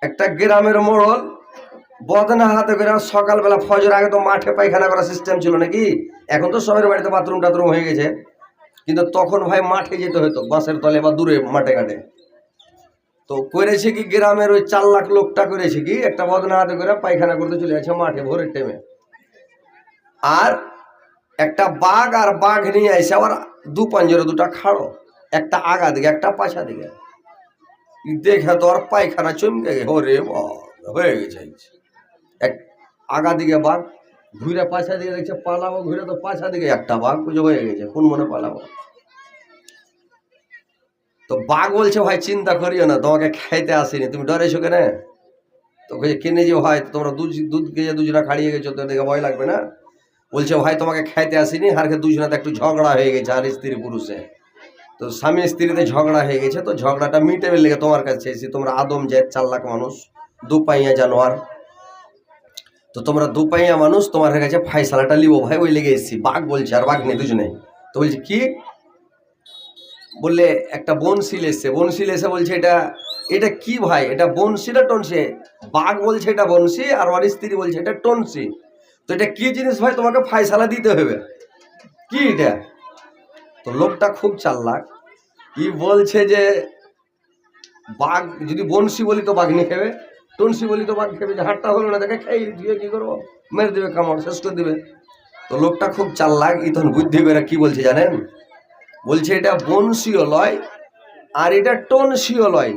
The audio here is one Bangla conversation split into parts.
একটা গ্রামের মোড়ল বদনা হাতে করে সকালবেলা ফজর আগে তো মাঠে পায়খানা করার সিস্টেম ছিল নাকি, এখন তো সবার বাড়িতে বাথরুম টাথরুম হয়ে গেছে, কিন্তু তখন ভাই মাঠে যেতে হতো বাসের তলে বা দূরে মাঠে ঘাটে। তো করেছে কি গ্রামের ওই 4 লাখ লোকটা করেছে কি একটা বদনা হাতে করে পায়খানা করতে চলে যাচ্ছে মাঠে ভোরের টাইমে। আর একটা বাঘ আর বাঘ নিয়ে আসে আবার দু পাঞ্জরে দুটা খাড়ো, একটা আগা দিকে একটা পাছা দিকে। দেখে তো আর পায়খানা চমকে গে ওরে হয়ে গেছে। এক আগা দিকে বাঘ, ঘুরে পাছা দিকে দেখছে পালাবো, ঘুরে তো পাছা দিকে একটা বাঘ পুজো হয়ে গেছে, কোন মনে পালাবো। তো বাঘ বলছে ভাই চিন্তা করিও না, তোমাকে খাইতে আসিনি, তুমি ডরেছো কেন? তো কিনে যে ভাই তোমরা দুধ গেছে দুজনা খাড়িয়ে গেছো, তো দেখে ভয় লাগবে না? বলছে ভাই তোমাকে খাইতে আসিনি, হারকে দুজনাতে একটু ঝগড়া হয়ে গেছে, আর স্ত্রী পুরুষে তো স্বামী স্ত্রীতে ঝগড়া হয়ে গেছে, তো ঝগড়াটা মিটেবে লেগে তোমার কাছে এসেছি। তোমরা আদম জাত 4 লাখ মানুষ, দুপাইয়া জানোয়ার, তো তোমরা দুপাইয়া মানুষ, তোমার কাছে ফাইসালাটা লিবো ভাই, ওই লেগে এসেছি। বাঘ বলছে আর বাঘ নেই দুজনে। তো বলছে কি বললে একটা বনশিল এসছে, বনশিল এসে বলছে এটা এটা কি ভাই, এটা বনশি না টনসি? বাঘ বলছে এটা বনশি, আর ওর স্ত্রী বলছে এটা টনসি। তো এটা কি জিনিস ভাই, তোমাকে ফাইসালা দিতে হবে, কি এটা? তো লোকটা খুব চালাক, ই বলছে যে বাঘ যদি বনশি বলি তো বাঘ নিয়ে খাবে, টনসি বলি তো বাঘ খাবে, যে হাটটা হলো না দেখে খাই দিয়ে কি করবো, মেরে দেবে, কামড় শেষ করে দেবে। তো লোকটা খুব চালাক, ই তখন বুদ্ধি করে কি বলছে জানেন? বলছে এটা বনশিও লয় আর এটা টনসিও লয়,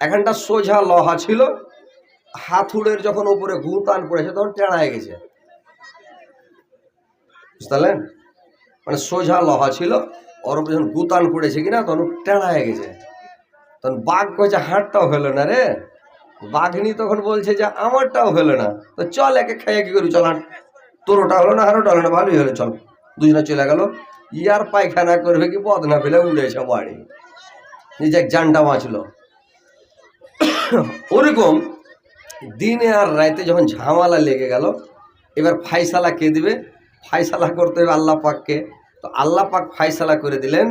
এখানটা সোজা লহা ছিল, হাতুড়ের যখন উপরে গুতান পড়েছে তখন টেড়া হয়ে গেছে, বুঝলেন? মানে সোজা লহা ছিল, ওর উপরে যখন গুতান পড়েছে কিনা তখন টেড়া হয়ে গেছে। তখন বাঘ কয়েছে হাটটাও হলো না রে। বাঘিনী তখন বলছে যে আমারটাও হলো না, তো চল একে খাইয়ে কি করি, চল হাট, তোরটা হলো না হারোটা হলো না, ভালোই হলো, চল। দুজনে চলে গেল। ইয়ার পায়খানা করবে কি বদনা ফেলে উড়েছে বাড়ি, নিজে জানটা বাঁচলো। ওরকম দিনে আর রাতে যখন ঝামেলা লেগে গেল, এবার ফাইসালা কে দিবে? ফাইসালা করতে হবে আল্লাহ পাককে। তো আল্লাহ পাক ফাইসালা করে দিলেন,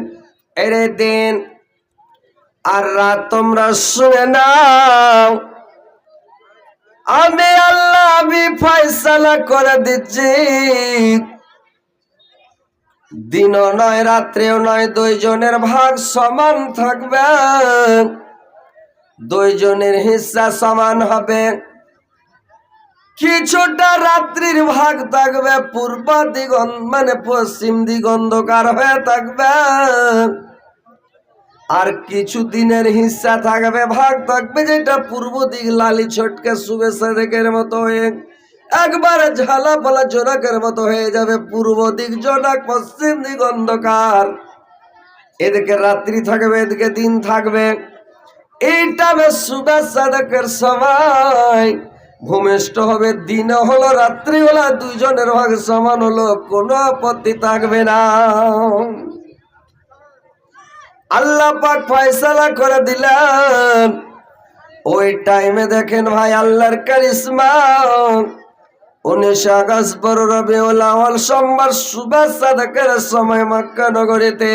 এরে দিন আর রাত তোমরা শুনে নাও, আমি আল্লাহ আমি ফাইসালা করে দিচ্ছি, দিনও নয় রাত্রেও নয়, দুইজনের ভাগ সমান থাকবে, দুইজনের হিস্সা সমান হবে। কিছুটা রাত্রির ভাগ থাকবে পূর্ব দিগন্ত মানে পশ্চিম দিগন্ধকার হয়ে থাকবে, আর কিছু দিনের হিস্সা থাকবে, ভাগ থাকবে যেটা পূর্ব দিক লালি ছটকে শুভেচ্ছা দিকের মতো হয়ে একবারে ঝালা পালা জোনাকের মতো হয়ে যাবে, পূর্ব দিক জোনাক পশ্চিম দিক অন্ধকার, এদিকে রাত্রি থাকবে এদিকে দিন থাকবে। এইটা শুভেচ্ছা দিকের সময় ভূমিষ্ঠ হবে, দিন হলো রাত্রি হলো, দুইজনের ভাগ সমান হলো, কোনো আপত্তি থাকবে না। আল্লাহ পাক ফয়সালা করে দিলেন। ওই টাইমে দেখেন ভাই আল্লাহর কারিশমা, 19 আগস্ট 12 রবিউল আউয়াল সোমবার শুভেচ্ছা দেখার সময় মক্কা নগরীতে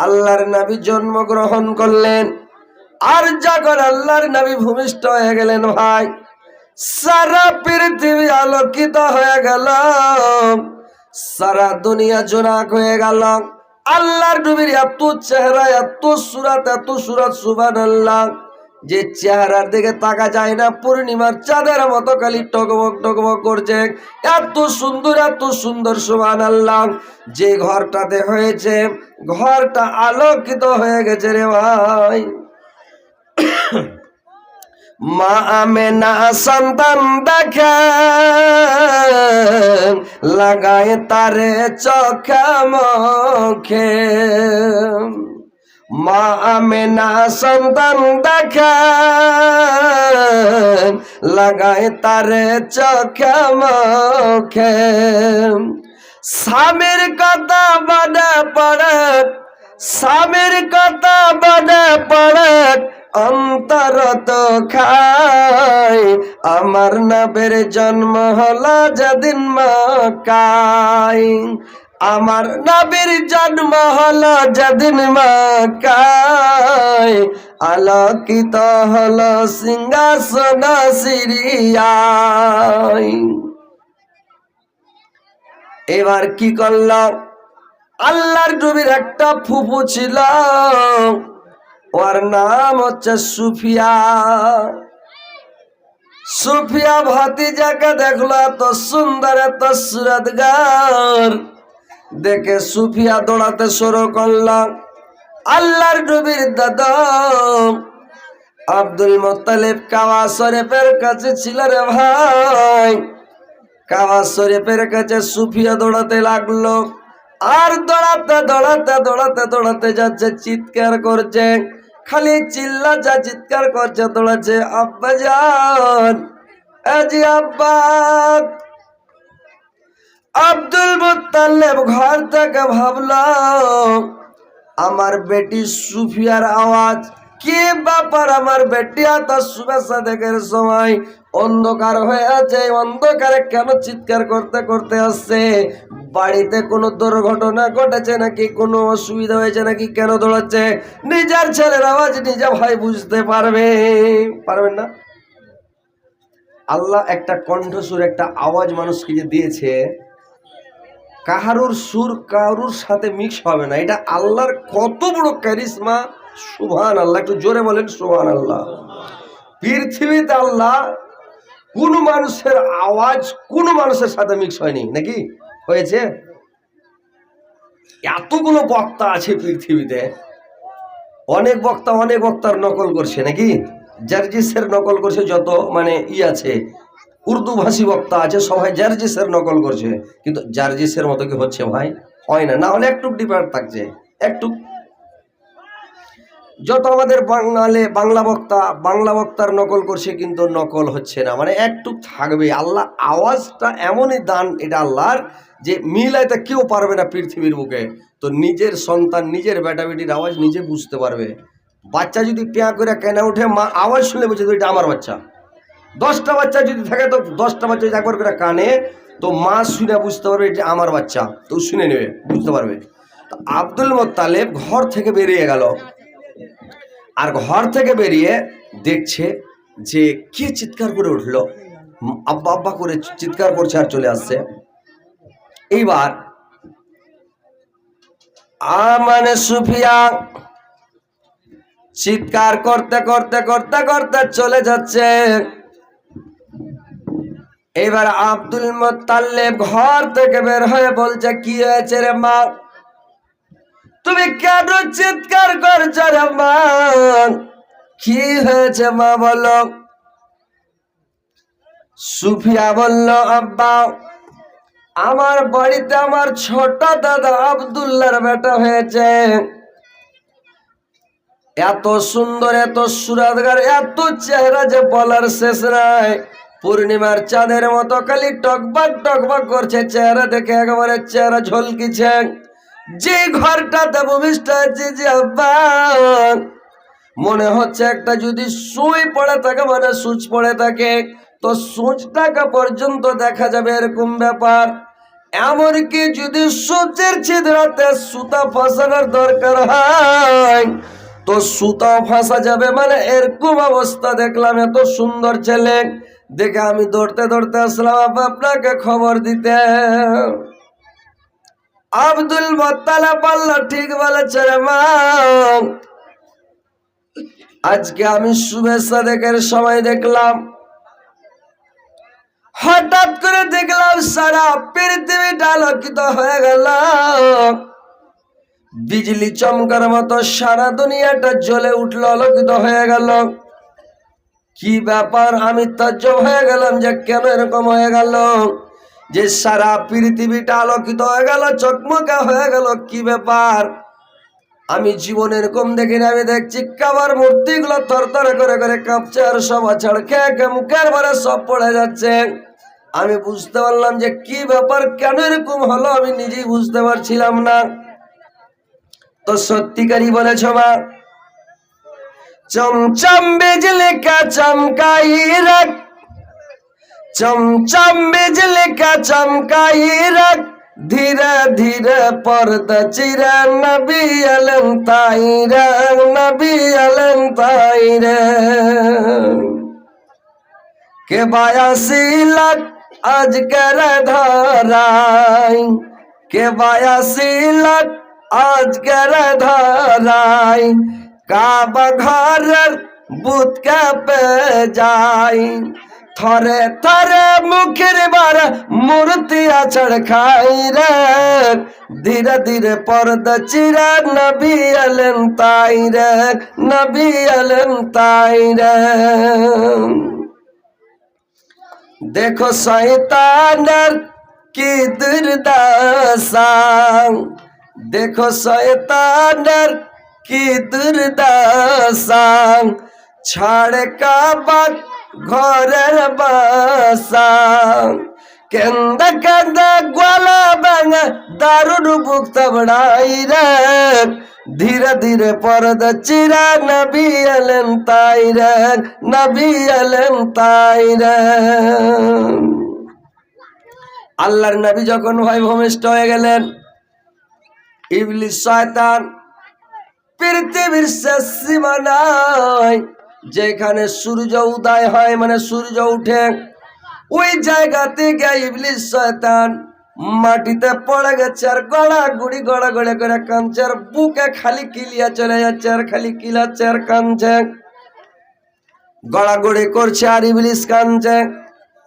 আল্লাহর নবী জন্মগ্রহণ করলেন। আর যখন আল্লাহর নবী ভূমিষ্ঠ হয়ে গেলেন ভাই, সারা পৃথিবী আলোকিত হয়ে গেল, সারা দুনিয়া জোনাক হয়ে গেল। আল্লাহর নবীর এত চেহারা, এত সুরাত সুবহানাল্লাহ, যে চেহারার দিকে তাকা যায় না, পূর্ণিমার চাঁদের মতো খালি টকবক টকবক করছে, এত সুন্দর সুবহানাল্লাহ। যে ঘরটাতে হয়েছে ঘরটা আলোকিত হয়ে গেছে রে ভাই। মা আমেনা সন্তান দেখে লাগায় তারে চোখে মুখে, মা আমেনা সন্তান দেখে লাগায় তারে চোখে মুখে, স্বামীর কথা মনে পড়ে, স্বামীর কথা মনে পড়ে, অন্তর তো খায়, আমার নবীর জন্ম হলো যেদিন মক্কায়, আমার নবীর জন্ম হলো যেদিন মক্কায়, আলোকিত হলো সিংহাসন সিরিয়ায়। এবার কি করলাম, আল্লাহর নবীর একটা ফুফু ছিল, ওর নাম হচ্ছে সুফিয়া। সুফিয়া ভাতিজাকে দেখলো এত সুন্দর এত সুরতগার, দেখে সুফিয়া দৌড়াতে শুরু করলাম। আল্লাহর নবীর দাদা আব্দুল মুত্তালিব কাবা শরীফের কাছে ছিল রে ভাই। কাবা শরীফের কাছে সুফিয়া দৌড়াতে লাগলো, আর দৌড়াতে দৌড়াতে দৌড়াতে দৌড়াতে যাচ্ছে, চিৎকার করছে, খালি চিল্লাচ্ছে, চিৎকার করছে, দৌড়াচ্ছে, আব্বা জান, আজি আব্বা। আব্দুল মুত্তালিব ঘর থেকে ভাবলো আমার বেটি সুফিয়ার আওয়াজ, কি ব্যাপার, আমার বেটি এত শুভেচ্ছা দেখার সময় অন্ধকার হয়ে আছে, অন্ধকারে কেন চিৎকার করতে করতে আসছে? বাড়িতে কোনো দুর্ঘটনা ঘটেছে নাকি, কোনো অসুবিধা হয়েছে নাকি, কেন দৌড়াচ্ছে? নিজের ছেলের আওয়াজ নিজে ভাই বুঝতে পারবেন না? আল্লাহ একটা কণ্ঠস্বর, একটা আওয়াজ মানুষকে যে দিয়েছে, কাহারুর সুর কারুর সাথে মিক্স হবে না। এটা আল্লাহর কত বড় ক্যারিশমা, সুবহানাল্লাহ। একটু জোরে বলেন সুবহানাল্লাহ। পৃথিবীতে আল্লাহ কোন মানুষের আওয়াজ কোন মানুষের সাথে মিক্স হয়নি নাকি? হয়েছে? এতগুলো বক্তা আছে পৃথিবীতে, অনেক বক্তা অনেক বক্তার নকল করছে নাকি? জার্জিসের নকল করছে, যত মানে আছে উর্দু ভাষী বক্তা আছে, সবাই জার্জিসের নকল করছে, কিন্তু জার্জিসের মতো কি হচ্ছে ভাই? হয় না। না হলে একটু ডিফারেন্ট থাকছে, একটু। যত আমাদের বাংলা বক্তার নকল করছে, কিন্তু নকল হচ্ছে না, মানে একটু থাকবে। আল্লাহ আওয়াজটা এমনই দান এটা আল্লাহর, যে মিলাইতে কেউ পারবে না পৃথিবীর বুকে। তো নিজের সন্তান, নিজের বেটা বেটির আওয়াজ নিজে বুঝতে পারবে। বাচ্চা যদি পেয়া করে কেনা উঠে, মা আওয়াজ শুনে বুঝে এটা আমার বাচ্চা। 10টা বাচ্চা যদি থাকে, তো 10টা বাচ্চা যদি একবার করে কানে, তো মা শুনে বুঝতে পারবে এটা আমার বাচ্চা, তো শুনে নেবে, বুঝতে পারবে। আব্দুল মুত্তালিব ঘর থেকে বেরিয়ে গেল, আর ঘর থেকে বেরিয়ে দেখছে যে কে চিৎকার করে উঠলো, আব্বা আব্বা করে চিৎকার করছে আর চলে আসছে। এইবার মানে সুফিয়া চিৎকার করতে করতে করতে করতে চলে যাচ্ছে। এবার আব্দুল মুত্তালিব ঘর থেকে বের হয়ে বলছে, কি হয়েছে রে মা, তুমি কেন চিৎকার করছো রে মা, কি হয়েছে মা বলো? সুফিয়া বলল, আব্বা, আমার বাড়িতে আমার ছোট দাদা আব্দুল্লাহর বেটা হয়েছে, এত সুন্দর এত সুরাতগার এত চেহারা যে বলার শেষ নাই। পূর্ণিমার চাঁদের মতো খালি টকবাক টকবাক করছে, চেহারা দেখে একেবারে চেহারা ঝলকিছে। যে ঘরটাতে ভূমিষ্ঠ হয়েছে, যে আব্বা মনে হচ্ছে একটা যদি সুই পড়ে থাকে, মানে সুচ পড়ে থাকে, তো সুচটাকে পর্যন্ত দেখা যাবে, এরকম ব্যাপার। এমনকি যদি সূচের ছিদ্রতে সুতা ফাঁসানোর দরকার হয়, তো সুতা ফাঁসা যাবে, মানে এরকম অবস্থা দেখলাম। এত সুন্দর ছেলে দেখে আমি দৌড়তে দৌড়তে আসলাম আপনাকে খবর দিতে। আব্দুল মুত্তালিব বলল, ঠিক বলেছে রে মা, আজকে আমি শুভেচ্ছা দেখার সময় দেখলাম, হঠাৎ করে দেখলাম সারা পৃথিবীটা আলোকিত হয়ে গেল, বিজলি চমকার মতো সারা দুনিয়াটা জ্বলে উঠলো, আলোকিত হয়ে গেল। কি ব্যাপার? আমি তাজ্জব হয়ে গেলাম যে কেন এরকম হয়ে গেল, যে সারা পৃথিবীটা আলোকিত হয়ে গেল, চকমকা হয়ে গেল, কি ব্যাপার? আমি জীবনে এরকম দেখিনি। আমি দেখছি কাবার মূর্তিগুলো থরথর করে করে কাঁপছে, আর সব আছাড় খেয়ে মুখের ভরে সব পড়ে যাচ্ছে। আমি বুঝতে পারলাম যে কি ব্যাপার, কেন এরকম হলো, আমি নিজেই বুঝতে পারছিলাম না। তো সত্যিকারই বলেছ মা, চমচম বিজলি কা চমকাই রাখ, চমচম বিজলি কা চমকাই রাখ, ধীরে ধীরে পর্দা চিরা নবী এলেন তাইরে, নবী এলেন তাইরে। কে 82 লাখ আজকের ধরাই, কে 82 লাখ আজকের ধরাই, কাবা ঘরের বুত কাঁপে যায়। থরে থরে মুখের বার মূর্তি আছড় খাই রে, ধীরে ধীরে পর্দা চিরা নবী এলেন তাই রে, নবী এলেন তাই রে। দেখো শয়তানের কি দুর্দশা, দেখো শয়তানের কি দুর্দশা, ছাড়ে কাবা ঘরের বাসা। কেন্দা কেন্দা গলা ভাঙা দারুণ বুক তবড়াই রে, ধীরে ধীরে পর্দা চিরা নবী এলেন তাই রে, নবী এলেন তাই রে। আল্লাহর নবী যখন ভয় ভূমিষ্ঠ হয়ে গেলেন, ইবলিস শয়তান পৃথিবীর শেষ সীমানায় যেখানে সূর্য উদয় হয় মানে সূর্য উঠে, ওই জায়গা থেকে ইবলিস শয়তান মাটিতে পড়ে গেছে আর গড়াগড়ি গড়াগড়ি করে কাঁদছে, আর বুকে খালি কিলিয়া চলে যাচ্ছে আর খালি কিলাচ্ছে আর কাঁদছে, গড়াগড়ি করছে আর ইবলিস কাঁদছে।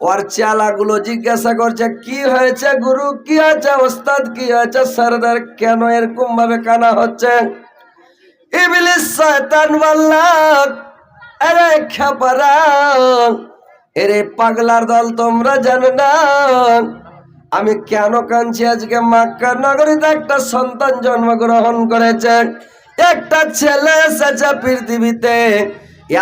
ওর চেলাগুলো জিজ্ঞাসা করছে, কি হয়েছে গুরু, কি আছে ওস্তাদ, কি হয়েছে সরদার, কেন এরকম ভাবে কানা হচ্ছে? ইবলিস শয়তান বলল, আরে খেপারা, এরে পাগলার দল, তোমরা জানো না আমি কেন কাঁদছি? আজকে মক্কা নগরীতে একটা সন্তান জন্মগ্রহণ করেছে, একটা ছেলে এসেছে পৃথিবীতে।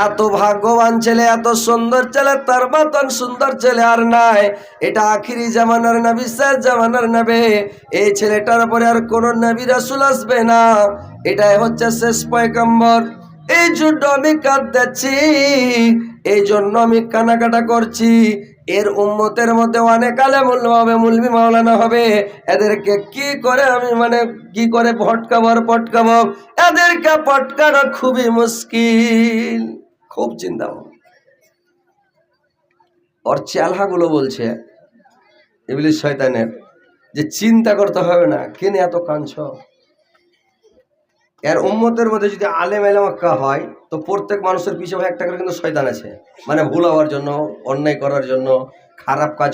এত ভাগ্যবান ছেলে, এত সুন্দর ছেলে, তার মতন সুন্দর ছেলে আর নাই। এটা আখিরি জামানার নবী, শেষ জামানার নবী। এই ছেলেটার পরে আর কোন নবী রাসূল আসবে না, এটাই হচ্ছে শেষ পয়গম্বর। এই জন্য আমি কাঁদতেছি, এই জন্য আমি কানাকাটা করছি। এর উম্মতের মধ্যে অনেক আলেমুল হবে, মুলবি মাওলানা হবে, এদেরকে কি করে আমি মানে কি করে ভটকাবো আর পটকাবো? এদেরকে পটকানো খুবই মুশকিল, খুব চিন্তা। ওর চেলাগুলো বলছে ইবলিস শয়তানের যে চিন্তা করতে হবে না, কেন এত কাঁদছ? এর উম্মতের মধ্যে যদি আলেম এলামাক্কা হয় তো প্রত্যেক মানুষের পিছনে একটা করে কিন্তু শয়তান আছে, মানে ভুল হওয়ার জন্য, অন্যায় করার জন্য, খারাপ কাজ